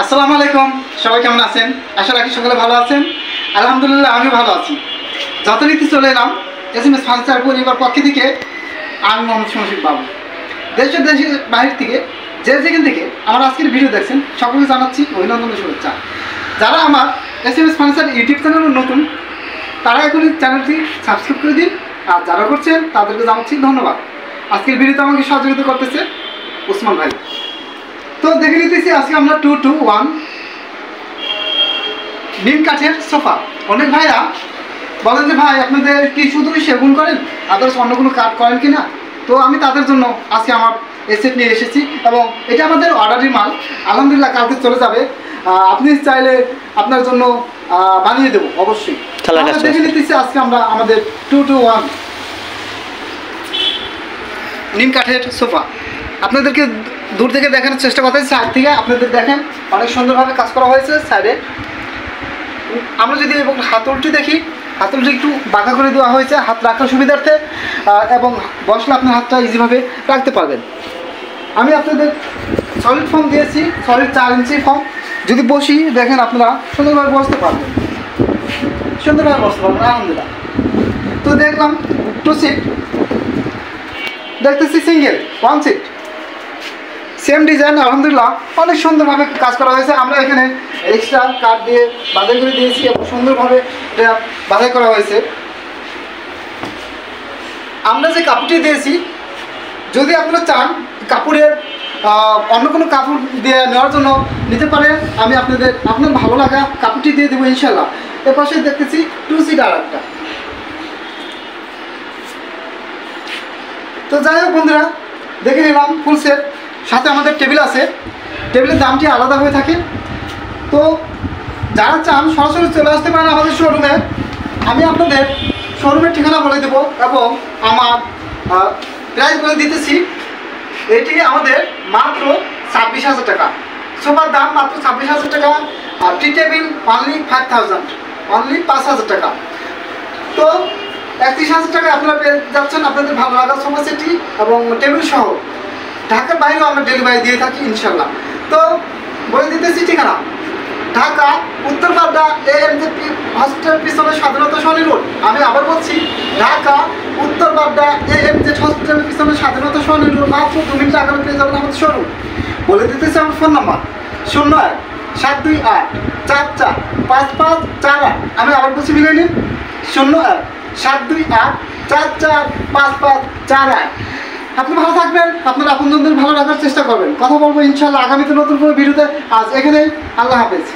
আসসালামু আলাইকুম, সবাই কেমন আছেন? আশা রাখি সকলে ভালো আছেন। আলহামদুলিল্লাহ আমি ভালো আছি। যথারীতি চলে এলাম এসএমএস ফার্নিচার পরিবার পক্ষ থেকে। আমি মোহাম্মদ শফিক বাবু। দেশের বাইরে থেকে যেখান থেকে আমার আজকের ভিডিও দেখছেন সকলকে জানাচ্ছি অভিনন্দন ও শুভেচ্ছা। যারা আমার এসএমএস ফার্নিচার ইউটিউব চ্যানেলে নতুন তারা এখন চ্যানেলটি সাবস্ক্রাইব করে দিন, আর যারা করছেন তাদেরকে জানাচ্ছি ধন্যবাদ। আজকের ভিডিওতে আমাকে সহযোগিতা করতেছে ওসমান ভাই। তো দেখে নিতেছি আজকে আমরা 221 নিম কাঠের সোফা। অনেক ভাইরা বলেন যে ভাই আপনাদের কি শুধু সেগুন করেন, আদার্স অন্য কোনো কাঠ করেন কি না? তো আমি তাদের জন্য আজকে আমার এসেট নিয়ে এসেছি এবং এটা আমাদের অর্ডারের মাল। আলহামদুলিল্লাহ কালকে চলে যাবে। আপনি চাইলে আপনার জন্য বানিয়ে দেবো অবশ্যই। দেখে নিতেছি আজকে আমরা আমাদের 221 নিম কাঠের সোফা আপনাদেরকে দূর থেকে দেখানোর চেষ্টা করতে, সাইড থেকে আপনাদের দেখেন অনেক সুন্দরভাবে কাজ করা হয়েছে সাইডে। আমরা যদি এবং হাতলটি দেখি, হাতলটি একটু বাঁকা করে দেওয়া হয়েছে হাত রাখার সুবিধার্থে, এবং বসলে আপনার হাতটা ইজিভাবে রাখতে পারবেন। আমি আপনাদের সলিড ফর্ম দিয়েছি, সলিড 4 ইঞ্চি ফর্ম। যদি বসি দেখেন আপনারা সুন্দরভাবে বসতে পারবেন, সুন্দরভাবে বসতে পারবেন আলহামদুলিল্লাহ। তো দেখলাম 2 সিট, দেখতেছি সিঙ্গেল 1 সিট, সেম ডিজাইন আলহামদুলিল্লাহ অনেক সুন্দরভাবে কাজ করা হয়েছে। আমরা এখানে এক্সট্রা কাঠ দিয়ে বাঁধাই করে দিয়েছি এবং সুন্দরভাবে এটা বাঁধাই করা হয়েছে। আমরা যে কাপড়টি দিয়েছি, যদি আপনারা চান কাপড়ের অন্য কোনো কাপড় দিয়ে নেওয়ার জন্য নিতে পারেন, আমি আপনার ভালো লাগা কাপড়টি দিয়ে দেবো ইনশাল্লাহ। এর পাশে দেখতেছি 2 সিট আর একটা। তো যাই হোক বন্ধুরা, দেখে নিলাম ফুল সেট, সাথে আমাদের টেবিল আছে। টেবিলের দামটি আলাদা হয়ে থাকে। তো যারা চান সরাসরি চলে আসতে পারেন আমাদের শোরুমে। আমি আপনাদের শোরুমের ঠিকানা বলে দেবো এবং আমার প্রাইস বলে দিতেছি। এটি আমাদের মাত্র 26,000 টাকা, সোফার দাম মাত্র 26,000 টাকা, আর টি টেবিল অনলি 5,000, অনলি 5,000 টাকা। তো 31,000 টাকায় আপনারা পেয়ে যাচ্ছেন আপনাদের ভালো লাগা সোফা সেটটি এবং টেবিল সহ। ঢাকার বাইরেও আমরা ডেলিভারি দিয়ে থাকি ইনশাল্লাহ। তো বলে দিতেছি ঠিকানা, ঢাকা উত্তরপাড্ডা AMZ হসপিটালের পিছনে স্বাধীনতা সরণি রোড। আমি আবার বলছি, ঢাকা উত্তরপাড্ডা AMZ হসপিটালের পিছনে স্বাধীনতা সরণি রোড। মাত্র 2 মিনিট আগে পেয়ে যাবেন আমাদের শোরুম। বলে দিতেছি আমার ফোন নাম্বার 01-728-445548। আমি আবার বলছি মিলিয়ে নিন, 01-728-445548। আপনি ভালো থাকবেন, আপনার আপনজনদের ভালো রাখার চেষ্টা করবেন। কথা বলবো ইনশাআল্লাহ আগামীতে নতুন কোনো ভিডিওতে। আজ এখানেই, আল্লাহ হাফেজ।